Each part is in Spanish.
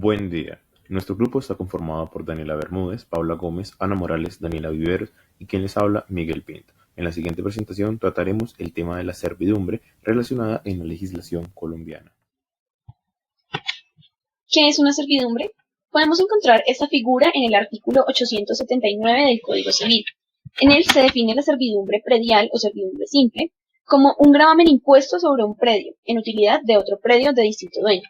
Buen día. Nuestro grupo está conformado por Daniela Bermúdez, Paula Gómez, Ana Morales, Daniela Viveros y quien les habla, Miguel Pinto. En la siguiente presentación trataremos el tema de la servidumbre relacionada en la legislación colombiana. ¿Qué es una servidumbre? Podemos encontrar esta figura en el artículo 879 del Código Civil. En él se define la servidumbre predial o servidumbre simple como un gravamen impuesto sobre un predio en utilidad de otro predio de distinto dueño.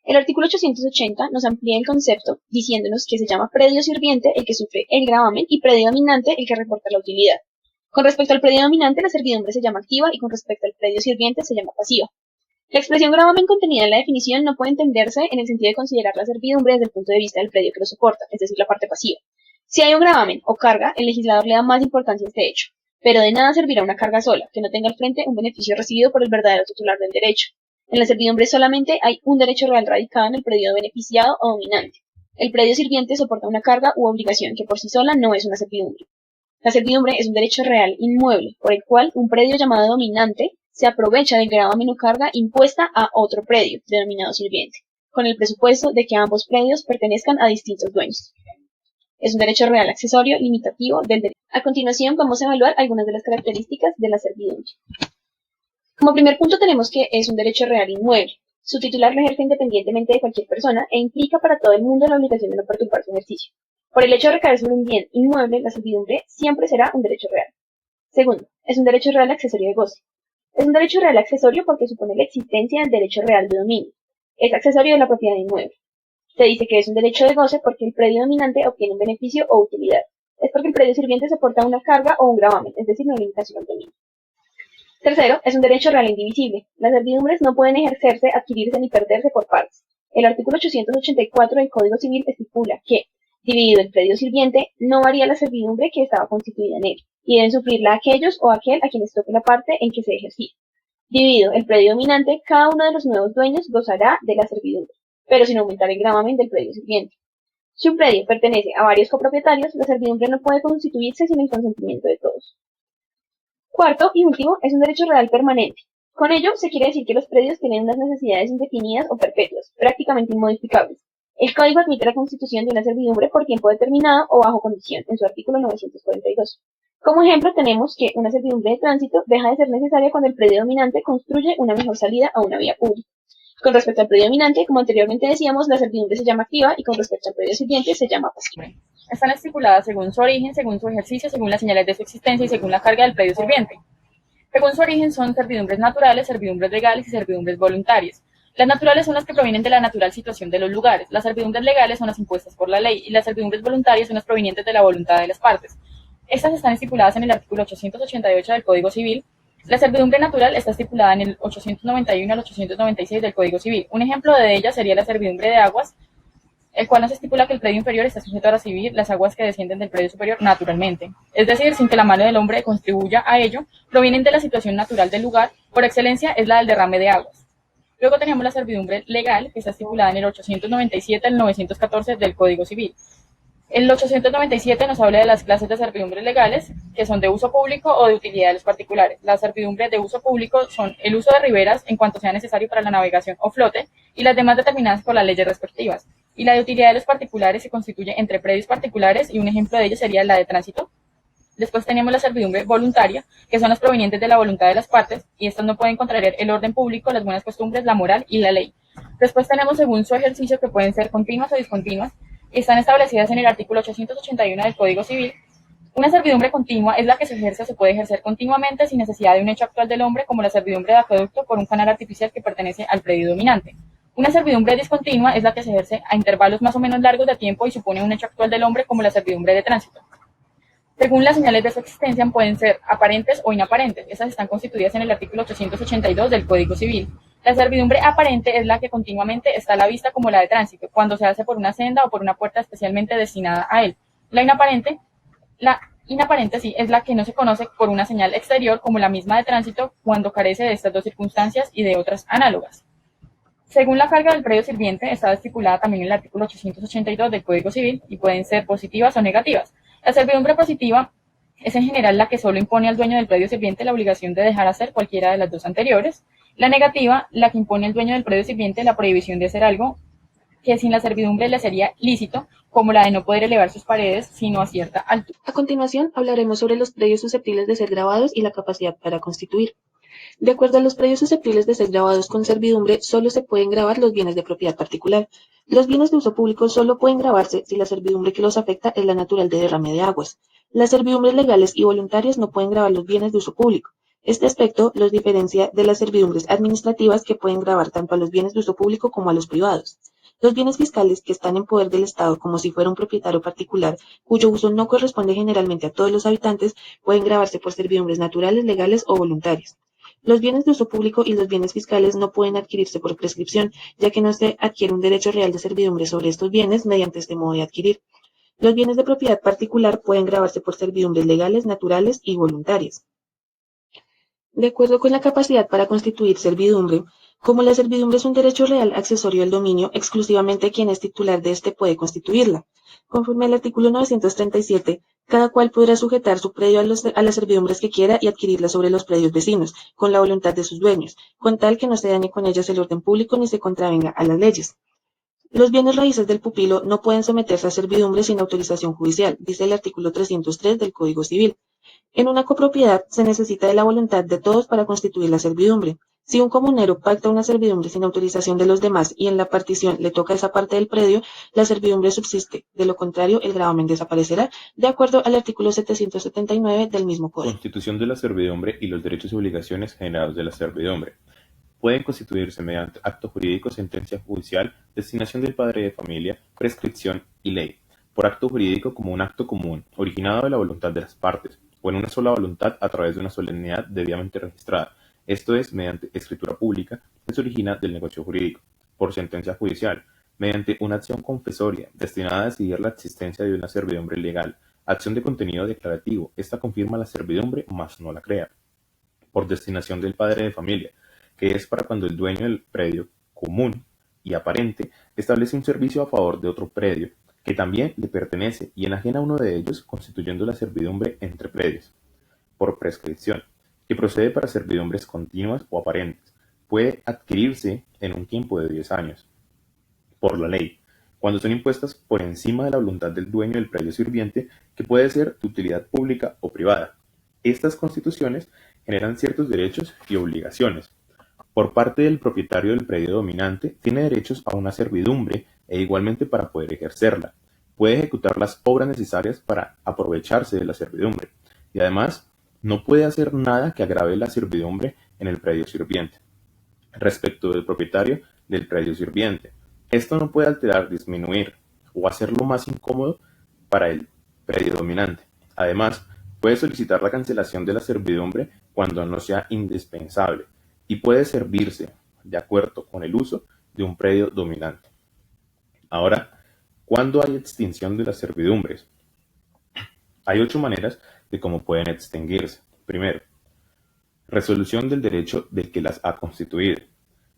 El artículo 880 nos amplía el concepto diciéndonos que se llama predio sirviente el que sufre el gravamen y predio dominante el que reporta la utilidad. Con respecto al predio dominante, la servidumbre se llama activa y con respecto al predio sirviente se llama pasiva. La expresión gravamen contenida en la definición no puede entenderse en el sentido de considerar la servidumbre desde el punto de vista del predio que lo soporta, es decir, la parte pasiva. Si hay un gravamen o carga, el legislador le da más importancia a este hecho, pero de nada servirá una carga sola, que no tenga al frente un beneficio recibido por el verdadero titular del derecho. En la servidumbre solamente hay un derecho real radicado en el predio beneficiado o dominante. El predio sirviente soporta una carga u obligación que por sí sola no es una servidumbre. La servidumbre es un derecho real inmueble, por el cual un predio llamado dominante se aprovecha del gravamen o carga impuesta a otro predio, denominado sirviente, con el presupuesto de que ambos predios pertenezcan a distintos dueños. Es un derecho real accesorio limitativo del derecho. A continuación vamos a evaluar algunas de las características de la servidumbre. Como primer punto tenemos que es un derecho real inmueble. Su titular lo ejerce independientemente de cualquier persona e implica para todo el mundo la obligación de no perturbar su ejercicio. Por el hecho de recaer sobre un bien inmueble, la servidumbre siempre será un derecho real. Segundo, es un derecho real accesorio de goce. Es un derecho real accesorio porque supone la existencia del derecho real de dominio. Es accesorio de la propiedad inmueble. Se dice que es un derecho de goce porque el predio dominante obtiene un beneficio o utilidad. Es porque el predio sirviente soporta una carga o un gravamen, es decir, una limitación al dominio. Tercero, es un derecho real indivisible. Las servidumbres no pueden ejercerse, adquirirse ni perderse por partes. El artículo 884 del Código Civil estipula que, dividido el predio sirviente, no varía la servidumbre que estaba constituida en él, y deben sufrirla aquellos o aquel a quienes toque la parte en que se ejercía. Dividido el predio dominante, cada uno de los nuevos dueños gozará de la servidumbre, pero sin aumentar el gravamen del predio sirviente. Si un predio pertenece a varios copropietarios, la servidumbre no puede constituirse sin el consentimiento de todos. Cuarto y último, es un derecho real permanente. Con ello se quiere decir que los predios tienen unas necesidades indefinidas o perpetuas, prácticamente inmodificables. El Código admite la constitución de una servidumbre por tiempo determinado o bajo condición, en su artículo 942. Como ejemplo, tenemos que una servidumbre de tránsito deja de ser necesaria cuando el predio dominante construye una mejor salida a una vía pública. Con respecto al predio dominante, como anteriormente decíamos, la servidumbre se llama activa y con respecto al predio sirviente se llama pasiva. Están estipuladas según su origen, según su ejercicio, según las señales de su existencia y según la carga del predio sirviente. Según su origen son servidumbres naturales, servidumbres legales y servidumbres voluntarias. Las naturales son las que provienen de la natural situación de los lugares. Las servidumbres legales son las impuestas por la ley y las servidumbres voluntarias son las provenientes de la voluntad de las partes. Estas están estipuladas en el artículo 888 del Código Civil. La servidumbre natural está estipulada en el 891 al 896 del Código Civil. Un ejemplo de ella sería la servidumbre de aguas, el cual nos estipula que el predio inferior está sujeto a recibir las aguas que descienden del predio superior naturalmente, es decir, sin que la mano del hombre contribuya a ello, provienen de la situación natural del lugar, por excelencia es la del derrame de aguas. Luego tenemos la servidumbre legal, que está estipulada en el 897 al 914 del Código Civil. El 897 nos habla de las clases de servidumbres legales, que son de uso público o de utilidad de los particulares. Las servidumbres de uso público son el uso de riberas en cuanto sea necesario para la navegación o flote, y las demás determinadas por las leyes respectivas. Y la de utilidad de los particulares se constituye entre predios particulares, y un ejemplo de ello sería la de tránsito. Después tenemos la servidumbre voluntaria, que son las provenientes de la voluntad de las partes, y estas no pueden contrariar el orden público, las buenas costumbres, la moral y la ley. Después tenemos según su ejercicio, que pueden ser continuas o discontinuas, y están establecidas en el artículo 881 del Código Civil. Una servidumbre continua es la que se ejerce o se puede ejercer continuamente sin necesidad de un hecho actual del hombre, como la servidumbre de acueducto por un canal artificial que pertenece al predio dominante. Una servidumbre discontinua es la que se ejerce a intervalos más o menos largos de tiempo y supone un hecho actual del hombre, como la servidumbre de tránsito. Según las señales de su existencia, pueden ser aparentes o inaparentes. Estas están constituidas en el artículo 882 del Código Civil. La servidumbre aparente es la que continuamente está a la vista, como la de tránsito, cuando se hace por una senda o por una puerta especialmente destinada a él. La inaparente sí, es la que no se conoce por una señal exterior, como la misma de tránsito, cuando carece de estas dos circunstancias y de otras análogas. Según la carga del predio sirviente, está estipulada también en el artículo 882 del Código Civil y pueden ser positivas o negativas. La servidumbre positiva es en general la que solo impone al dueño del predio sirviente la obligación de dejar hacer cualquiera de las dos anteriores. La negativa, la que impone al dueño del predio sirviente la prohibición de hacer algo que sin la servidumbre le sería lícito, como la de no poder elevar sus paredes sino a cierta altura. A continuación, hablaremos sobre los predios susceptibles de ser grabados y la capacidad para constituir. De acuerdo a los predios susceptibles de ser grabados con servidumbre, solo se pueden grabar los bienes de propiedad particular. Los bienes de uso público solo pueden grabarse si la servidumbre que los afecta es la natural de derrame de aguas. Las servidumbres legales y voluntarias no pueden grabar los bienes de uso público. Este aspecto los diferencia de las servidumbres administrativas que pueden grabar tanto a los bienes de uso público como a los privados. Los bienes fiscales que están en poder del Estado como si fuera un propietario particular, cuyo uso no corresponde generalmente a todos los habitantes, pueden grabarse por servidumbres naturales, legales o voluntarias. Los bienes de uso público y los bienes fiscales no pueden adquirirse por prescripción, ya que no se adquiere un derecho real de servidumbre sobre estos bienes mediante este modo de adquirir. Los bienes de propiedad particular pueden grabarse por servidumbres legales, naturales y voluntarias. De acuerdo con la capacidad para constituir servidumbre, como la servidumbre es un derecho real accesorio al dominio, exclusivamente quien es titular de éste puede constituirla. Conforme al artículo 937, cada cual podrá sujetar su predio a las servidumbres que quiera y adquirirlas sobre los predios vecinos, con la voluntad de sus dueños, con tal que no se dañe con ellas el orden público ni se contravenga a las leyes. Los bienes raíces del pupilo no pueden someterse a servidumbre sin autorización judicial, dice el artículo 303 del Código Civil. En una copropiedad se necesita de la voluntad de todos para constituir la servidumbre. Si un comunero pacta una servidumbre sin autorización de los demás y en la partición le toca esa parte del predio, la servidumbre subsiste. De lo contrario, el gravamen desaparecerá, de acuerdo al artículo 779 del mismo Código. Constitución de la servidumbre y los derechos y obligaciones generados de la servidumbre. Pueden constituirse mediante acto jurídico, sentencia judicial, destinación del padre de familia, prescripción y ley. Por acto jurídico como un acto común, originado de la voluntad de las partes, o en una sola voluntad a través de una solemnidad debidamente registrada, esto es, mediante escritura pública, que se origina del negocio jurídico. Por sentencia judicial, mediante una acción confesoria, destinada a decidir la existencia de una servidumbre legal, acción de contenido declarativo, esta confirma la servidumbre, mas no la crea. Por destinación del padre de familia, que es para cuando el dueño del predio común y aparente establece un servicio a favor de otro predio que también le pertenece y enajena uno de ellos, constituyendo la servidumbre entre predios. Por prescripción, que procede para servidumbres continuas o aparentes, puede adquirirse en un tiempo de 10 años. Por la ley, cuando son impuestas por encima de la voluntad del dueño del predio sirviente, que puede ser de utilidad pública o privada. Estas constituciones generan ciertos derechos y obligaciones. Por parte del propietario del predio dominante, tiene derechos a una servidumbre e igualmente para poder ejercerla. Puede ejecutar las obras necesarias para aprovecharse de la servidumbre y además no puede hacer nada que agrave la servidumbre en el predio sirviente. Respecto del propietario del predio sirviente, esto no puede alterar, disminuir o hacerlo más incómodo para el predio dominante. Además, puede solicitar la cancelación de la servidumbre cuando no sea indispensable y puede servirse de acuerdo con el uso de un predio dominante. Ahora, ¿cuándo hay extinción de las servidumbres? Hay 8 maneras de cómo pueden extinguirse. Primero, resolución del derecho del que las ha constituido.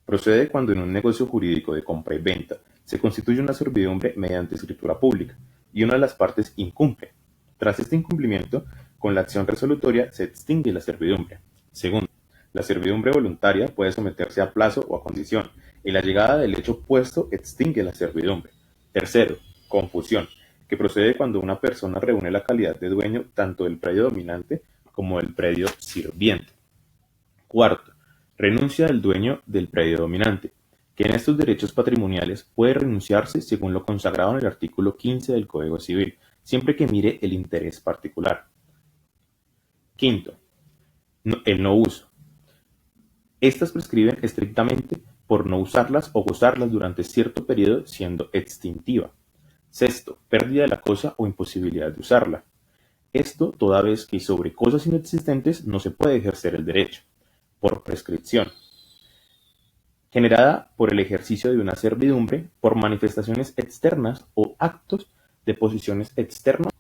Procede cuando en un negocio jurídico de compra y venta se constituye una servidumbre mediante escritura pública y una de las partes incumple. Tras este incumplimiento, con la acción resolutoria se extingue la servidumbre. Segundo, la servidumbre voluntaria puede someterse a plazo o a condición, y la llegada del hecho puesto extingue la servidumbre. Tercero, confusión, que procede cuando una persona reúne la calidad de dueño tanto del predio dominante como del predio sirviente. Cuarto, renuncia del dueño del predio dominante, que en estos derechos patrimoniales puede renunciarse según lo consagrado en el artículo 15 del Código Civil, siempre que mire el interés particular. Quinto, el no uso. Estas prescriben estrictamente por no usarlas o gozarlas durante cierto periodo siendo extintiva. Sexto, pérdida de la cosa o imposibilidad de usarla. Esto toda vez que sobre cosas inexistentes no se puede ejercer el derecho. Por prescripción, generada por el ejercicio de una servidumbre por manifestaciones externas o actos de posiciones externas.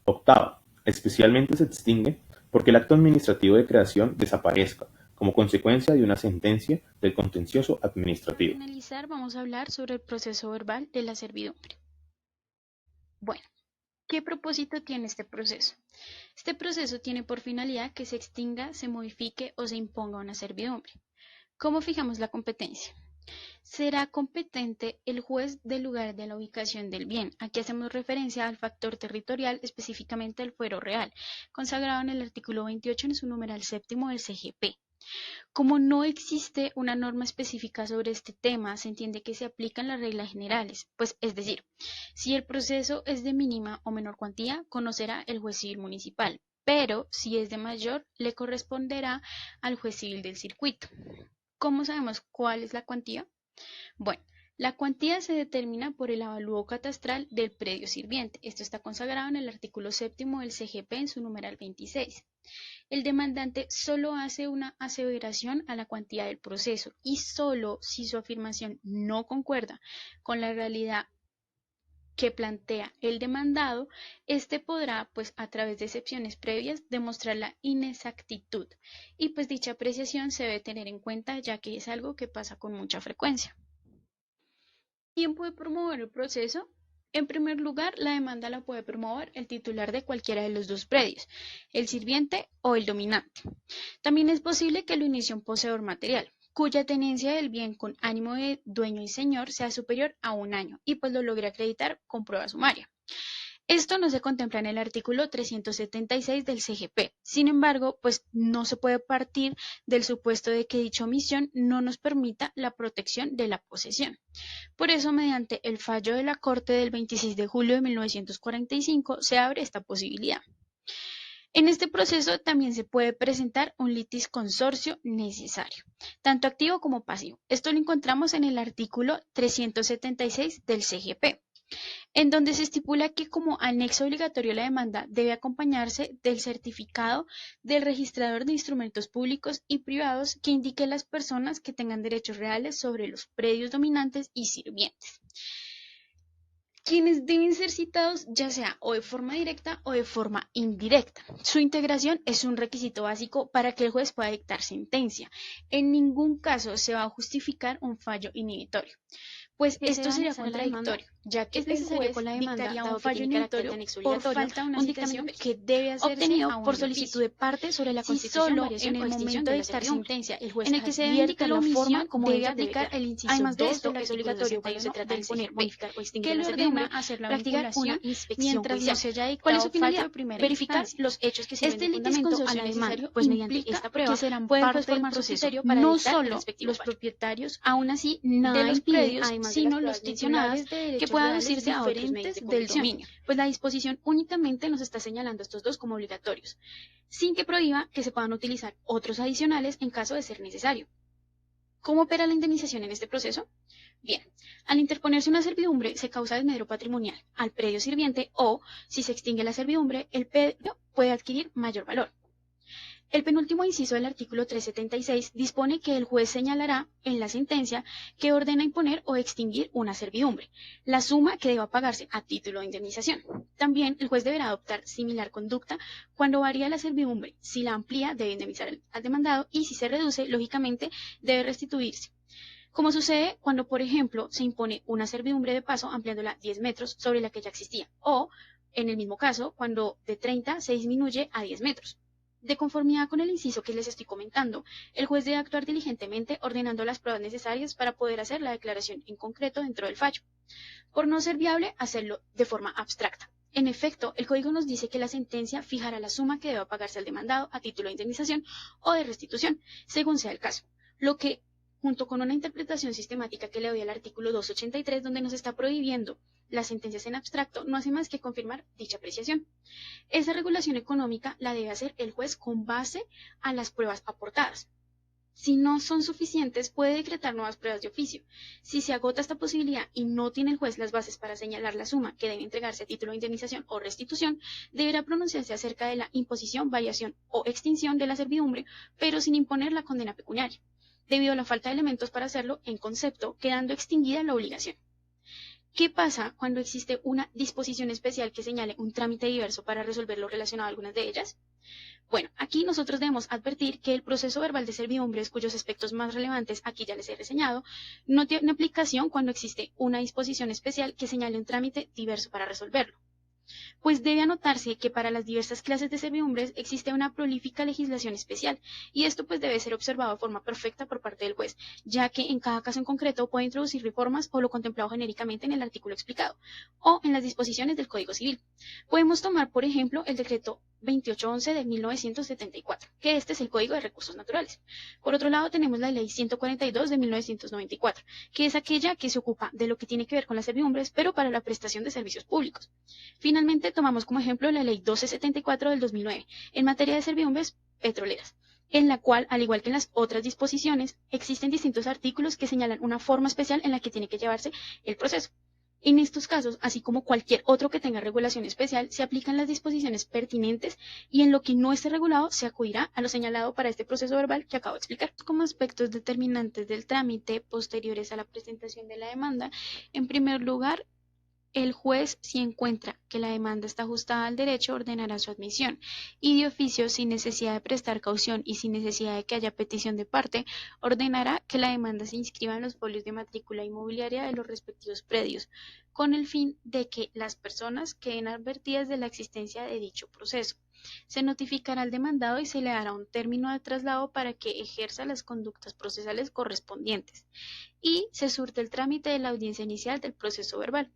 Octavo, especialmente se extingue porque el acto administrativo de creación desaparezca como consecuencia de una sentencia del contencioso administrativo. Para finalizar, vamos a hablar sobre el proceso verbal de la servidumbre. Bueno, ¿qué propósito tiene este proceso? Este proceso tiene por finalidad que se extinga, se modifique o se imponga una servidumbre. ¿Cómo fijamos la competencia? será competente el juez del lugar de la ubicación del bien. Aquí hacemos referencia al factor territorial, específicamente el fuero real, consagrado en el artículo 28 en su numeral séptimo del CGP. Como no existe una norma específica sobre este tema, se entiende que se aplican las reglas generales, pues es decir, si el proceso es de mínima o menor cuantía, conocerá el juez civil municipal, pero si es de mayor, le corresponderá al juez civil del circuito. ¿Cómo sabemos cuál es la cuantía? Bueno, la cuantía se determina por el avalúo catastral del predio sirviente. Esto está consagrado en el artículo séptimo del CGP en su numeral 26. El demandante solo hace una aseveración a la cuantía del proceso y solo si su afirmación no concuerda con la realidad que plantea el demandado, éste podrá, pues a través de excepciones previas, demostrar la inexactitud y pues dicha apreciación se debe tener en cuenta ya que es algo que pasa con mucha frecuencia. ¿Quién puede promover el proceso? En primer lugar, la demanda la puede promover el titular de cualquiera de los dos predios, el sirviente o el dominante. También es posible que lo inicie un poseedor material, cuya tenencia del bien con ánimo de dueño y señor sea superior a 1 año y pues lo logre acreditar con prueba sumaria. Esto no se contempla en el artículo 376 del CGP. Sin embargo, pues no se puede partir del supuesto de que dicha omisión no nos permita la protección de la posesión. Por eso, mediante el fallo de la Corte del 26 de julio de 1945, se abre esta posibilidad. En este proceso también se puede presentar un litis consorcio necesario, tanto activo como pasivo. Esto lo encontramos en el artículo 376 del CGP, en donde se estipula que como anexo obligatorio a la demanda debe acompañarse del certificado del registrador de instrumentos públicos y privados que indique las personas que tengan derechos reales sobre los predios dominantes y sirvientes, quienes deben ser citados ya sea o de forma directa o de forma indirecta. Su integración es un requisito básico para que el juez pueda dictar sentencia. En ningún caso se va a justificar un fallo inhibitorio, pues esto sería contradictorio, ya que el juez dictaría un fallo inhibitorio por falta de una citación que debe hacerse obtenido por solicitud de parte sobre la constitución, solo en el momento de dictar sentencia el juez en el que se advierte la forma como debe aplicar el inciso 2 de esto es obligatorio cuando se trata de imponer, modificar o extinguir la servidumbre, hacer la vinculación mientras no se haya dictado fallo de primera verificar los hechos que sirven de fundamento a la demanda, pues mediante esta prueba serán parte del proceso no solo los propietarios, aún así nada de los predios, sino los titulares que pueda aducirse a otros medios del dominio, pues la disposición únicamente nos está señalando estos dos como obligatorios, sin que prohíba que se puedan utilizar otros adicionales en caso de ser necesario. ¿Cómo opera la indemnización en este proceso? Bien, al interponerse una servidumbre se causa desmedro patrimonial al predio sirviente o, si se extingue la servidumbre, el predio puede adquirir mayor valor. El penúltimo inciso del artículo 376 dispone que el juez señalará en la sentencia que ordena imponer o extinguir una servidumbre, la suma que deba pagarse a título de indemnización. También el juez deberá adoptar similar conducta cuando varía la servidumbre. Si la amplía, debe indemnizar al demandado y si se reduce, lógicamente, debe restituirse. Como sucede cuando, por ejemplo, se impone una servidumbre de paso ampliándola 10 metros sobre la que ya existía, o, en el mismo caso, cuando de 30 se disminuye a 10 metros. De conformidad con el inciso que les estoy comentando, el juez debe actuar diligentemente ordenando las pruebas necesarias para poder hacer la declaración en concreto dentro del fallo, por no ser viable hacerlo de forma abstracta. En efecto, el código nos dice que la sentencia fijará la suma que deba pagarse al demandado a título de indemnización o de restitución, según sea el caso, lo que, junto con una interpretación sistemática que le doy al artículo 283, donde nos está prohibiendo las sentencias en abstracto, no hace más que confirmar dicha apreciación. Esa regulación económica la debe hacer el juez con base a las pruebas aportadas. Si no son suficientes, puede decretar nuevas pruebas de oficio. Si se agota esta posibilidad y no tiene el juez las bases para señalar la suma que debe entregarse a título de indemnización o restitución, deberá pronunciarse acerca de la imposición, variación o extinción de la servidumbre, pero sin imponer la condena pecuniaria, debido a la falta de elementos para hacerlo en concepto, quedando extinguida la obligación. ¿Qué pasa cuando existe una disposición especial que señale un trámite diverso para resolver lo relacionado a algunas de ellas? Bueno, aquí nosotros debemos advertir que el proceso verbal de servidumbres, cuyos aspectos más relevantes aquí ya les he reseñado, no tiene aplicación cuando existe una disposición especial que señale un trámite diverso para resolverlo. Pues debe anotarse que para las diversas clases de servidumbres existe una prolífica legislación especial, y esto pues debe ser observado de forma perfecta por parte del juez, ya que en cada caso en concreto puede introducir reformas o lo contemplado genéricamente en el artículo explicado, o en las disposiciones del Código Civil. Podemos tomar, por ejemplo, el decreto 2811 de 1974, que este es el Código de Recursos Naturales. Por otro lado, tenemos la Ley 142 de 1994, que es aquella que se ocupa de lo que tiene que ver con las servidumbres, pero para la prestación de servicios públicos. Finalmente, tomamos como ejemplo la Ley 1274 del 2009, en materia de servidumbres petroleras, en la cual, al igual que en las otras disposiciones, existen distintos artículos que señalan una forma especial en la que tiene que llevarse el proceso. En estos casos, así como cualquier otro que tenga regulación especial, se aplican las disposiciones pertinentes y en lo que no esté regulado se acudirá a lo señalado para este proceso verbal que acabo de explicar. Como aspectos determinantes del trámite posteriores a la presentación de la demanda, en primer lugar, el juez, si encuentra que la demanda está ajustada al derecho, ordenará su admisión y de oficio, sin necesidad de prestar caución y sin necesidad de que haya petición de parte, ordenará que la demanda se inscriba en los folios de matrícula inmobiliaria de los respectivos predios, con el fin de que las personas queden advertidas de la existencia de dicho proceso. Se notificará al demandado y se le dará un término de traslado para que ejerza las conductas procesales correspondientes y se surte el trámite de la audiencia inicial del proceso verbal.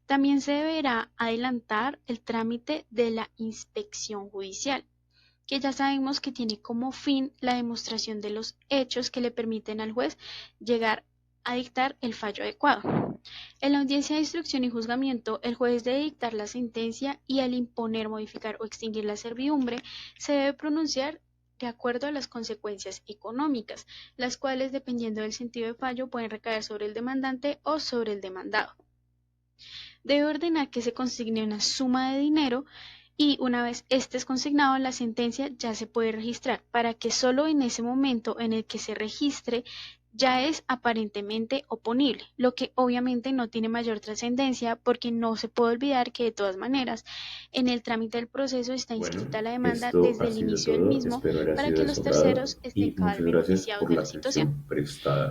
También se deberá adelantar el trámite de la inspección judicial, que ya sabemos que tiene como fin la demostración de los hechos que le permiten al juez llegar a dictar el fallo adecuado. En la audiencia de instrucción y juzgamiento, el juez debe dictar la sentencia y al imponer, modificar o extinguir la servidumbre, se debe pronunciar de acuerdo a las consecuencias económicas, las cuales, dependiendo del sentido de fallo, pueden recaer sobre el demandante o sobre el demandado. Debe ordenar que se consigne una suma de dinero y una vez este es consignado, la sentencia ya se puede registrar para que solo en ese momento en el que se registre ya es aparentemente oponible, lo que obviamente no tiene mayor trascendencia porque no se puede olvidar que de todas maneras en el trámite del proceso está inscrita la demanda Esto desde ha el sido inicio del todo, mismo espero haya para sido que de los su agrado terceros estén y cabal muchas gracias beneficiados por de la la situación. atención prestada.